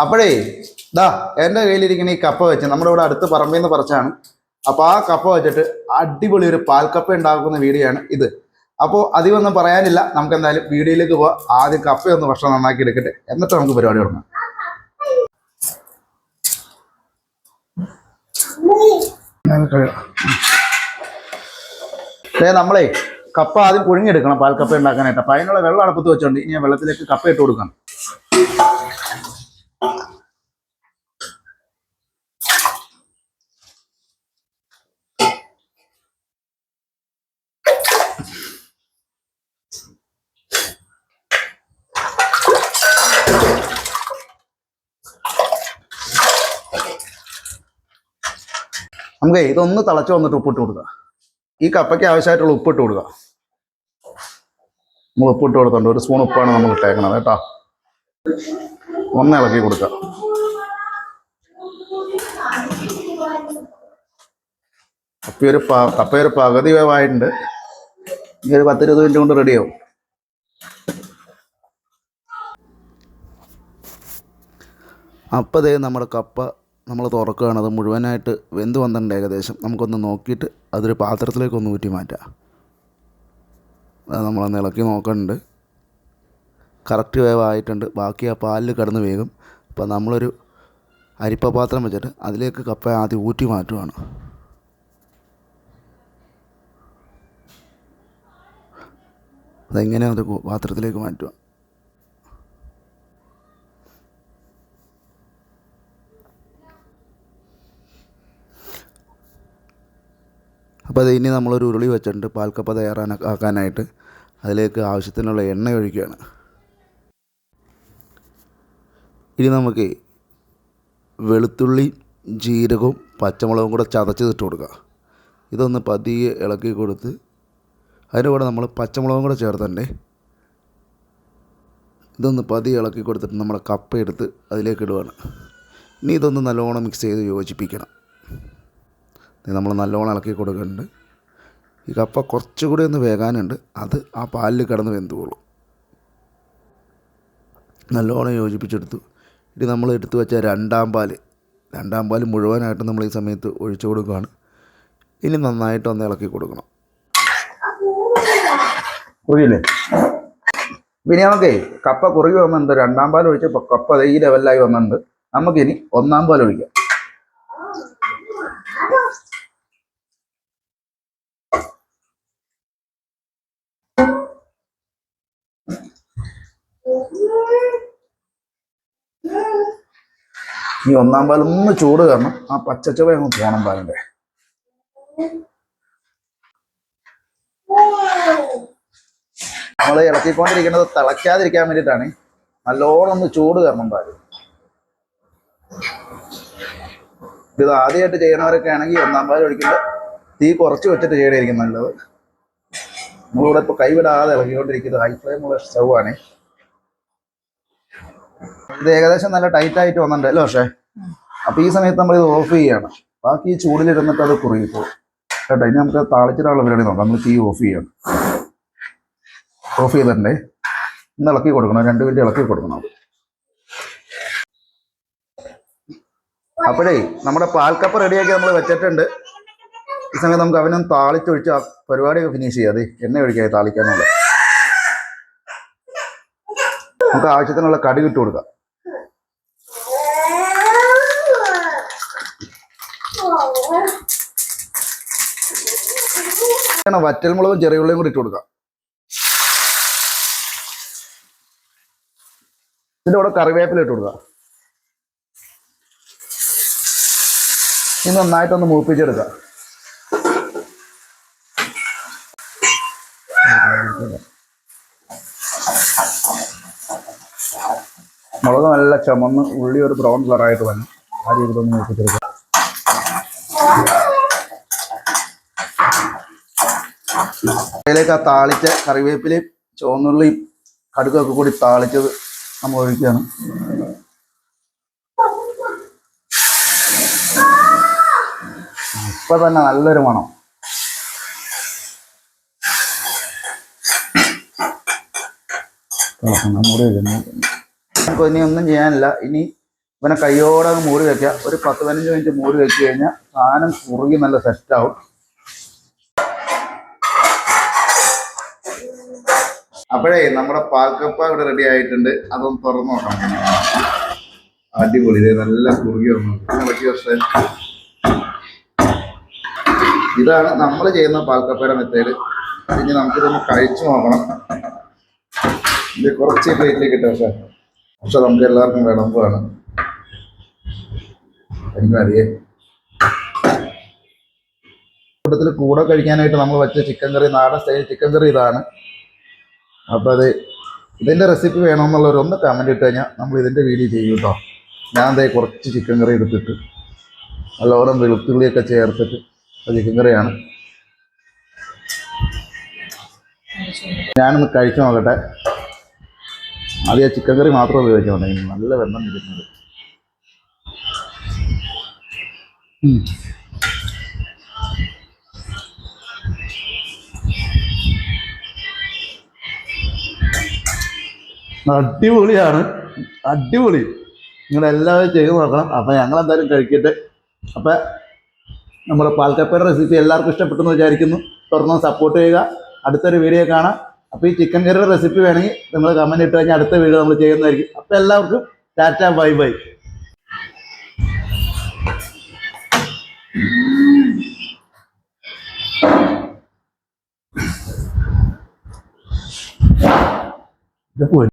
അപ്പോഴേ ദാ എൻ്റെ കയ്യിലിരിക്കുന്ന ഈ കപ്പ വെച്ച് നമ്മുടെ ഇവിടെ അടുത്ത് പറമ്പിൽ നിന്ന് പറിച്ചാണ്. അപ്പോൾ ആ കപ്പ വെച്ചിട്ട് അടിപൊളി ഒരു പാൽക്കപ്പ ഉണ്ടാക്കുന്ന വീഡിയോ ആണ് ഇത്. അപ്പോൾ അധികമൊന്നും പറയാനില്ല, നമുക്ക് എന്തായാലും വീഡിയോയിലേക്ക് പോവാം. ആദ്യം കപ്പയൊന്ന് ഭക്ഷണം നന്നാക്കി എടുക്കട്ടെ, എന്നിട്ട് നമുക്ക് പരിപാടി തുടങ്ങാം. നമ്മളെ കപ്പ ആദ്യം പുഴുങ്ങിയെടുക്കണം പാൽക്കപ്പ ഉണ്ടാക്കാനായിട്ട്. അപ്പം അതിനുള്ള വെള്ളം അടുപ്പത്ത് വെച്ചോണ്ട് ഇനി വെള്ളത്തിലേക്ക് കപ്പ ഇട്ട് കൊടുക്കണം. നമുക്ക് ഇതൊന്ന് തിളച്ച് വന്നിട്ട് ഉപ്പിട്ട് കൊടുക്കുക. ഈ കപ്പയ്ക്ക് ആവശ്യമായിട്ടുള്ള ഉപ്പിട്ട് കൊടുക്കുക. നമ്മൾ ഉപ്പിട്ട് കൊടുത്തോണ്ട് 1 സ്പൂൺ ഉപ്പാണ് നമ്മൾ ഇട്ടേക്കണത് കേട്ടോ. ഒന്ന് ഇളക്കി കൊടുക്കുക. കപ്പയൊരു പകുതി വേവായിട്ടുണ്ട്. ഈ ഒരു 10-20 മിനിറ്റ് കൊണ്ട് റെഡിയാവും. അപ്പോൾ ദേ നമ്മുടെ കപ്പ നമ്മൾ തുറക്കുകയാണ്. അത് മുഴുവനായിട്ട് വെന്ത് വന്നിട്ടുണ്ട് ഏകദേശം. നമുക്കൊന്ന് നോക്കിയിട്ട് അതൊരു പാത്രത്തിലേക്ക് ഒന്ന് ഊറ്റി മാറ്റാം. അത് നമ്മളൊന്ന് ഇളക്കി നോക്കുന്നുണ്ട്. കറക്റ്റ് വേവായിട്ടുണ്ട്. ബാക്കി ആ പാലിൽ കിടന്ന് വേകും. അപ്പോൾ നമ്മളൊരു അരിപ്പ പാത്രം വെച്ചിട്ട് അതിലേക്ക് കപ്പ ആദ്യം ഊറ്റി മാറ്റുകയാണ്. അതെങ്ങനെ അത് പാത്രത്തിലേക്ക് മാറ്റുക. അപ്പോൾ അത് ഇനി നമ്മളൊരു ഉരുളി വെച്ചിട്ടുണ്ട് പാൽക്കപ്പ തയ്യാറാക്കാനായിട്ട്. അതിലേക്ക് ആവശ്യത്തിനുള്ള എണ്ണ ഒഴിക്കുകയാണ്. ഇനി നമുക്ക് വെളുത്തുള്ളി, ജീരകവും പച്ചമുളകും കൂടെ ചതച്ചിട്ട് കൊടുക്കുക. ഇതൊന്ന് പതിയെ ഇളക്കി കൊടുത്ത് അതിൻ്റെ കൂടെ നമ്മൾ പച്ചമുളകും കൂടെ ചേർത്തണ്ടേ. ഇതൊന്ന് പതിയെ ഇളക്കി കൊടുത്തിട്ട് നമ്മുടെ കപ്പ എടുത്ത് അതിലേക്ക് ഇടുകയാണ്. ഇനി ഇതൊന്ന് നല്ലോണം മിക്സ് ചെയ്ത് യോജിപ്പിക്കണം. നമ്മൾ നല്ലോണം ഇളക്കി കൊടുക്കുന്നുണ്ട്. ഈ കപ്പ കുറച്ചുകൂടി ഒന്ന് വേകാനുണ്ട്. അത് ആ പാലിൽ കിടന്ന് വെന്തുകൊള്ളും. നല്ലോണം യോജിപ്പിച്ചെടുത്തു. ഇനി നമ്മൾ എടുത്തു വെച്ച രണ്ടാം പാൽ മുഴുവനായിട്ട് നമ്മൾ ഈ സമയത്ത് ഒഴിച്ചു കൊടുക്കുകയാണ്. ഇനി നന്നായിട്ടൊന്ന് ഇളക്കി കൊടുക്കണം. കുറിയില്ലേ പിന്നെ നമുക്ക് കപ്പ കുറുകി വന്നിട്ടുണ്ട്. രണ്ടാം പാൽ ഒഴിച്ച് കപ്പ ഈ ലെവലിലായി വന്നിട്ടുണ്ട്. നമുക്കിനി ഒന്നാം പാൽ ഒഴിക്കാം. ഈ ഒന്നാം പാൽ ഒന്ന് ചൂട് കാരണം ആ പച്ചച്ചവ അങ്ങ് പോണം പാലിൻ്റെ. നമ്മൾ ഇളക്കിക്കൊണ്ടിരിക്കുന്നത് തിളയ്ക്കാതിരിക്കാൻ വേണ്ടിയിട്ടാണ്. നല്ലോണം ഒന്ന് ചൂട് കയറണം പാല്. ഇത് ആദ്യമായിട്ട് ചെയ്യണവരൊക്കെ ആണെങ്കിൽ ഒന്നാം പാൽ ഒഴിക്കുമ്പോൾ തീ കുറച്ച് വെച്ചിട്ട് ചെയ്യണമായിരിക്കും നല്ലത്. നമ്മളിവിടെ ഇപ്പോൾ കൈവിടാതെ ഇളക്കിക്കൊണ്ടിരിക്കുന്നത് ഹൈ ഫ്ലെയിമുള്ള സ്റ്റൗ ആണ്. ഇത് ഏകദേശം നല്ല ടൈറ്റായിട്ട് വന്നിട്ടുണ്ട് അല്ലേ? പക്ഷേ അപ്പോൾ ഈ സമയത്ത് നമ്മൾ ഇത് ഓഫ് ചെയ്യണം. ബാക്കി ഈ ചൂടിലിരുന്നിട്ട് അത് കുറുകിപ്പോകും കേട്ടോ. ഇനി നമുക്ക് താളിച്ചിട്ടുള്ള പരിപാടി നോക്കാം. നമ്മൾ തീ ഓഫ് ചെയ്യണം. ഓഫ് ചെയ്തിട്ടുണ്ടേ. ഇന്ന് ഇളക്കി കൊടുക്കണം. 2 മിനിറ്റ് ഇളക്കി കൊടുക്കണം. അപ്പോഴേ നമ്മുടെ പാൽക്കപ്പ റെഡിയാക്കി നമ്മൾ വെച്ചിട്ടുണ്ട്. ഈ സമയത്ത് നമുക്ക് അവനൊന്ന് താളിച്ചൊഴിച്ച് ആ പരിപാടിയൊക്കെ ഫിനിഷ് ചെയ്യാം. അതെ എണ്ണ ഒഴിക്കാതെ താളിക്കാനുള്ള. നമുക്ക് ആവശ്യത്തിനുള്ള കടുക് ഇട്ട് കൊടുക്കാം. വറ്റൽമുളകും ചെറിയുള്ളിയും കൂടി ഇട്ട് കൊടുക്കാം. ഇതിൻ്റെ കൂടെ കറിവേപ്പില ഇട്ട് കൊടുക്കുക. ഇത് നന്നായിട്ടൊന്ന് മൂപ്പിച്ചെടുക്കുക. മുളക് നല്ല ചുമന്ന് ഉള്ളി ഒരു ബ്രൗൺ കളറായിട്ട് വന്നു. ആ രീതിയിലൊന്ന് മൂപ്പിച്ചെടുക്കുക. അതിലേക്ക് ആ താളിച്ച കറിവേപ്പിലയും ചുവന്നുള്ളിയും കടുകൊക്കെ കൂടി താളിച്ചത് നമ്മൾ ഒഴിക്കുകയാണ്. ഇപ്പം തന്നെ നല്ലൊരു മണം. നമുക്ക് ഇനി ഒന്നും ചെയ്യാനില്ല. ഇനി ഇവനെ കയ്യോടെ മൂടി വെക്കുക. ഒരു 10-15 മിനിറ്റ് മൂടി വെച്ച് കഴിഞ്ഞാൽ സാധനം കുറുകി നല്ല സെറ്റാവും. അപ്പോഴേ നമ്മുടെ പാൽക്കപ്പ ഇവിടെ റെഡി ആയിട്ടുണ്ട്. അതൊന്ന് തുറന്നു നോക്കാം. അടിപൊളി, നല്ല കുറുകി വന്നു. ഇതാണ് നമ്മൾ ചെയ്യുന്ന പാൽക്കപ്പയുടെ മെത്തേഡ്. ഇനി നമുക്കിതൊന്ന് കഴിച്ചു നോക്കണം. ഇത് കുറച്ച് പ്ലേറ്റിലേക്ക് ഇട്ടു. പക്ഷെ നമുക്ക് എല്ലാവർക്കും വിളമ്പാണ്. അറിയേ കൂട്ടത്തിൽ കൂടെ കഴിക്കാനായിട്ട് നമ്മൾ വെച്ച ചിക്കൻ കറി, നാടൻ സ്റ്റൈൽ ചിക്കൻ കറി ഇതാണ്. അപ്പോൾ ഇതിൻ്റെ റെസിപ്പി വേണമെന്നുള്ളവർ ഒന്ന് കമൻറ്റ് ഇട്ട് കഴിഞ്ഞാൽ നമ്മൾ ഇതിൻ്റെ വീഡിയോ ചെയ്യും കേട്ടോ. ഞാൻ കുറച്ച് ചിക്കൻ കറി എടുത്തിട്ട് നല്ലോണം വെളുത്തുള്ളിയൊക്കെ ചേർത്തിട്ട് ചിക്കൻ കറിയാണ്. ഞാനൊന്ന് കഴിച്ചു നോക്കട്ടെ. ആദ്യം ചിക്കൻ കറി മാത്രം ഉപയോഗിച്ചോണ്ടെങ്കിൽ നല്ല വെള്ളം ഇരിക്കുന്നത്. അടിപൊളിയാണ്, അടിപൊളി. നിങ്ങളെല്ലാവരും ചെയ്ത് നോക്കണം. അപ്പം ഞങ്ങളെന്തായാലും കഴിക്കട്ടെ. അപ്പം നമ്മുടെ പാൽക്കപ്പയുടെ റെസിപ്പി എല്ലാവർക്കും ഇഷ്ടപ്പെട്ടെന്ന് വിചാരിക്കുന്നു. തുറന്ന് സപ്പോർട്ട് ചെയ്യുക. അടുത്തൊരു വീഡിയോ കാണാം. അപ്പോൾ ഈ ചിക്കൻ കറിയുടെ റെസിപ്പി വേണമെങ്കിൽ നിങ്ങൾ കമൻറ്റ് ഇട്ട് കഴിഞ്ഞാൽ അടുത്ത വീഡിയോ നമ്മൾ ചെയ്യുന്നതായിരിക്കും. അപ്പോൾ എല്ലാവർക്കും ടാറ്റ, ബൈ ബൈ.